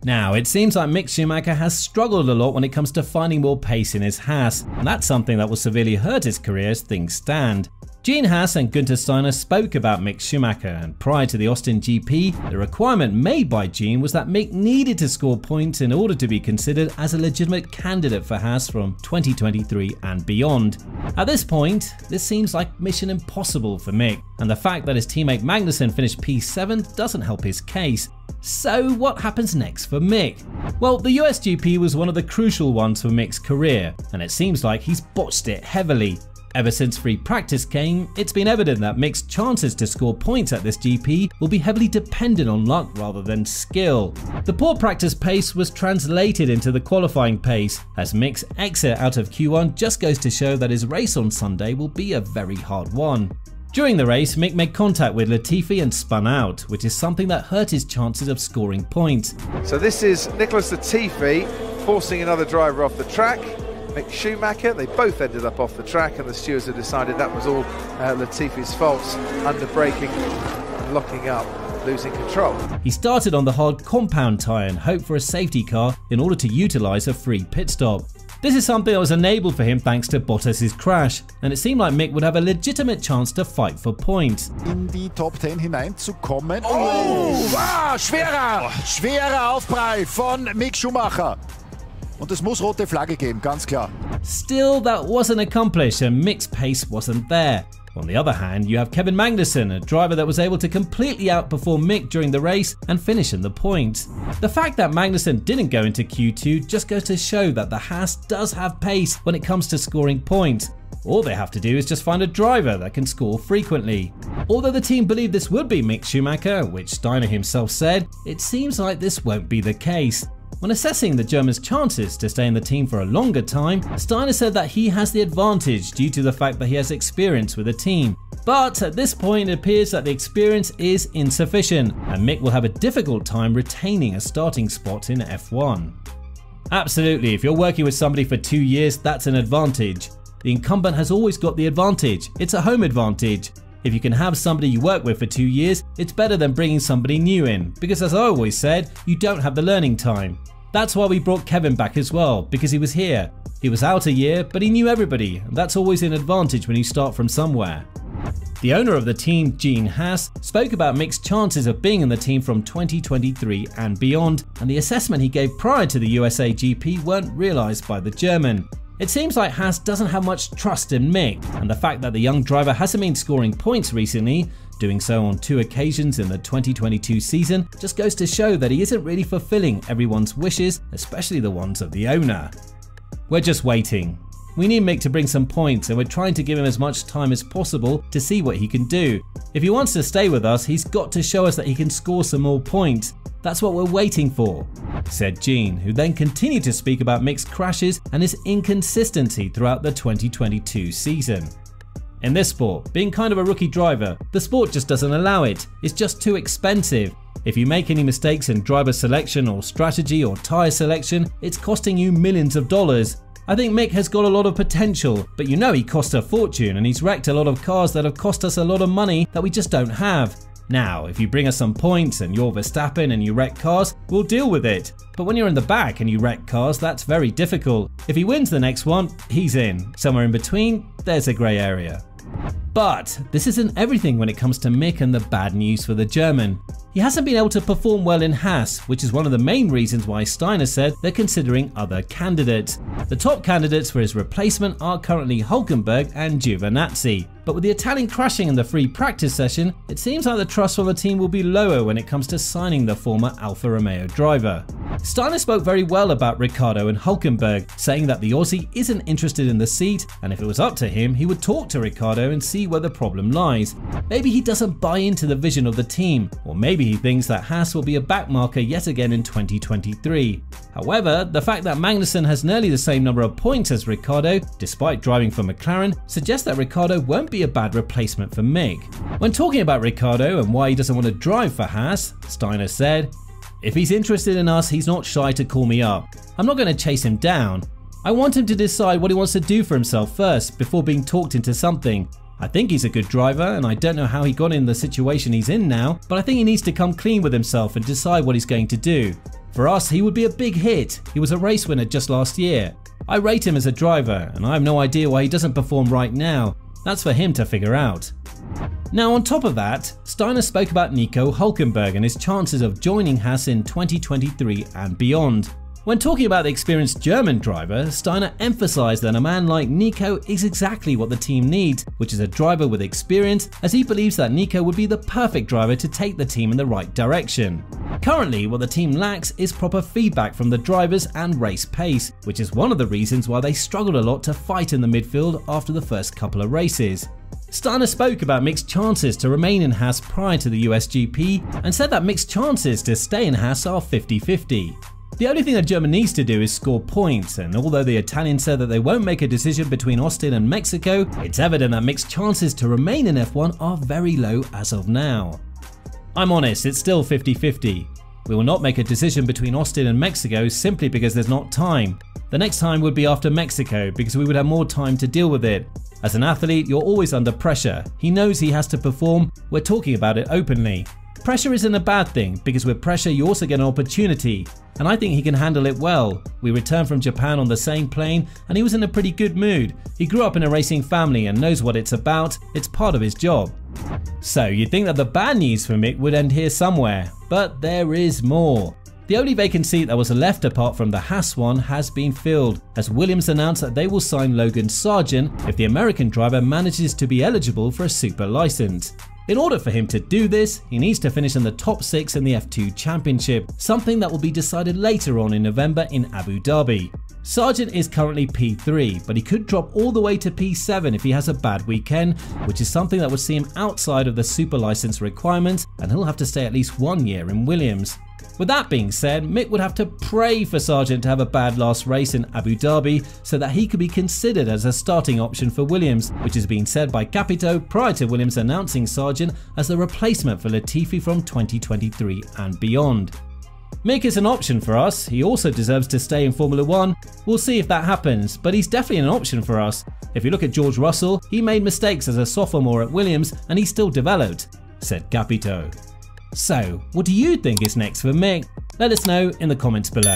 Now, it seems like Mick Schumacher has struggled a lot when it comes to finding more pace in his Haas, and that's something that will severely hurt his career as things stand. Gene Haas and Günther Steiner spoke about Mick Schumacher, and prior to the Austin GP, the requirement made by Gene was that Mick needed to score points in order to be considered as a legitimate candidate for Haas from 2023 and beyond. At this point, this seems like mission impossible for Mick, and the fact that his teammate Magnussen finished P7 doesn't help his case. So what happens next for Mick? Well, the US GP was one of the crucial ones for Mick's career, and it seems like he's botched it heavily. Ever since free practice came, it's been evident that Mick's chances to score points at this GP will be heavily dependent on luck rather than skill. The poor practice pace was translated into the qualifying pace, as Mick's exit out of Q1 just goes to show that his race on Sunday will be a very hard one. During the race, Mick made contact with Latifi and spun out, which is something that hurt his chances of scoring points. So this is Nicholas Latifi forcing another driver off the track. Mick Schumacher, they both ended up off the track, and the stewards have decided that was all Latifi's faults, under braking, locking up, losing control. He started on the hard compound tyre and hoped for a safety car in order to utilise a free pit stop. This is something that was enabled for him thanks to Bottas' crash, and it seemed like Mick would have a legitimate chance to fight for points. In die Top 10 hineinzukommen. Oh, wow, schwerer Aufprall von Mick Schumacher. Und es muss rote Flagge geben, ganz klar. Still, that wasn't accomplished and Mick's pace wasn't there. On the other hand, you have Kevin Magnussen, a driver that was able to completely outperform Mick during the race and finish in the points. The fact that Magnussen didn't go into Q2 just goes to show that the Haas does have pace when it comes to scoring points. All they have to do is just find a driver that can score frequently. Although the team believed this would be Mick Schumacher, which Steiner himself said, it seems like this won't be the case. When assessing the German's chances to stay in the team for a longer time, Steiner said that he has the advantage due to the fact that he has experience with the team. But at this point it appears that the experience is insufficient, and Mick will have a difficult time retaining a starting spot in F1. Absolutely, if you're working with somebody for 2 years, that's an advantage. The incumbent has always got the advantage. It's a home advantage. If you can have somebody you work with for 2 years, it's better than bringing somebody new in, because as I always said, you don't have the learning time. That's why we brought Kevin back as well, because he was here. He was out a year, but he knew everybody, and that's always an advantage when you start from somewhere. The owner of the team, Gene Haas, spoke about Mick's chances of being in the team from 2023 and beyond, and the assessment he gave prior to the USA GP weren't realised by the German. It seems like Haas doesn't have much trust in Mick, and the fact that the young driver hasn't been scoring points recently, doing so on 2 occasions in the 2022 season, just goes to show that he isn't really fulfilling everyone's wishes, especially the ones of the owner. We're just waiting. We need Mick to bring some points, and we're trying to give him as much time as possible to see what he can do. If he wants to stay with us, he's got to show us that he can score some more points. That's what we're waiting for, said Gene, who then continued to speak about Mick's crashes and his inconsistency throughout the 2022 season. In this sport, being kind of a rookie driver, the sport just doesn't allow it. It's just too expensive. If you make any mistakes in driver selection or strategy or tyre selection, it's costing you millions of dollars. I think Mick has got a lot of potential, but you know he costs a fortune and he's wrecked a lot of cars that have cost us a lot of money that we just don't have. Now, if you bring us some points and you're Verstappen and you wreck cars, we'll deal with it. But when you're in the back and you wreck cars, that's very difficult. If he wins the next one, he's in. Somewhere in between, there's a grey area. But this isn't everything when it comes to Mick and the bad news for the German. He hasn't been able to perform well in Haas, which is one of the main reasons why Steiner said they're considering other candidates. The top candidates for his replacement are currently Hulkenberg and Giovinazzi. But with the Italian crashing in the free practice session, it seems like the trust from the team will be lower when it comes to signing the former Alfa Romeo driver. Steiner spoke very well about Ricciardo and Hulkenberg, saying that the Aussie isn't interested in the seat, and if it was up to him, he would talk to Ricciardo and see where the problem lies. Maybe he doesn't buy into the vision of the team, or maybe he thinks that Haas will be a backmarker yet again in 2023. However, the fact that Magnussen has nearly the same number of points as Ricciardo, despite driving for McLaren, suggests that Ricciardo won't be a bad replacement for Mick. When talking about Ricciardo and why he doesn't want to drive for Haas, Steiner said, "If he's interested in us, he's not shy to call me up. I'm not going to chase him down. I want him to decide what he wants to do for himself first before being talked into something. I think he's a good driver, and I don't know how he got in the situation he's in now, but I think he needs to come clean with himself and decide what he's going to do. For us, he would be a big hit. He was a race winner just last year. I rate him as a driver, and I have no idea why he doesn't perform right now. That's for him to figure out. Now on top of that, Steiner spoke about Nico Hulkenberg and his chances of joining Haas in 2023 and beyond. When talking about the experienced German driver, Steiner emphasized that a man like Nico is exactly what the team needs, which is a driver with experience, as he believes that Nico would be the perfect driver to take the team in the right direction. Currently, what the team lacks is proper feedback from the drivers and race pace, which is one of the reasons why they struggled a lot to fight in the midfield after the first couple of races. Steiner spoke about Mick's chances to remain in Haas prior to the USGP and said that Mick's chances to stay in Haas are 50-50. The only thing that Germany needs to do is score points, and although the Italians said that they won't make a decision between Austin and Mexico, it's evident that Mick's chances to remain in F1 are very low as of now. I'm honest, it's still 50-50. We will not make a decision between Austin and Mexico simply because there's not time. The next time would be after Mexico because we would have more time to deal with it. As an athlete, you're always under pressure. He knows he has to perform, we're talking about it openly. Pressure isn't a bad thing because with pressure you also get an opportunity, and I think he can handle it well. We returned from Japan on the same plane and he was in a pretty good mood. He grew up in a racing family and knows what it's about, it's part of his job. So you'd think that the bad news for Mick would end here somewhere, but there is more. The only vacant seat that was left apart from the Haas one has been filled, as Williams announced that they will sign Logan Sargent if the American driver manages to be eligible for a super license. In order for him to do this, he needs to finish in the top 6 in the F2 Championship, something that will be decided later on in November in Abu Dhabi. Sargent is currently P3, but he could drop all the way to P7 if he has a bad weekend, which is something that would see him outside of the super license requirements, and he'll have to stay at least 1 year in Williams. With that being said, Mick would have to pray for Sargent to have a bad last race in Abu Dhabi so that he could be considered as a starting option for Williams, which has been said by Capito prior to Williams announcing Sargent as the replacement for Latifi from 2023 and beyond. Mick is an option for us. He also deserves to stay in Formula 1. We'll see if that happens, but he's definitely an option for us. If you look at George Russell, he made mistakes as a sophomore at Williams and he still developed, said Capito. So, what do you think is next for Mick? Let us know in the comments below.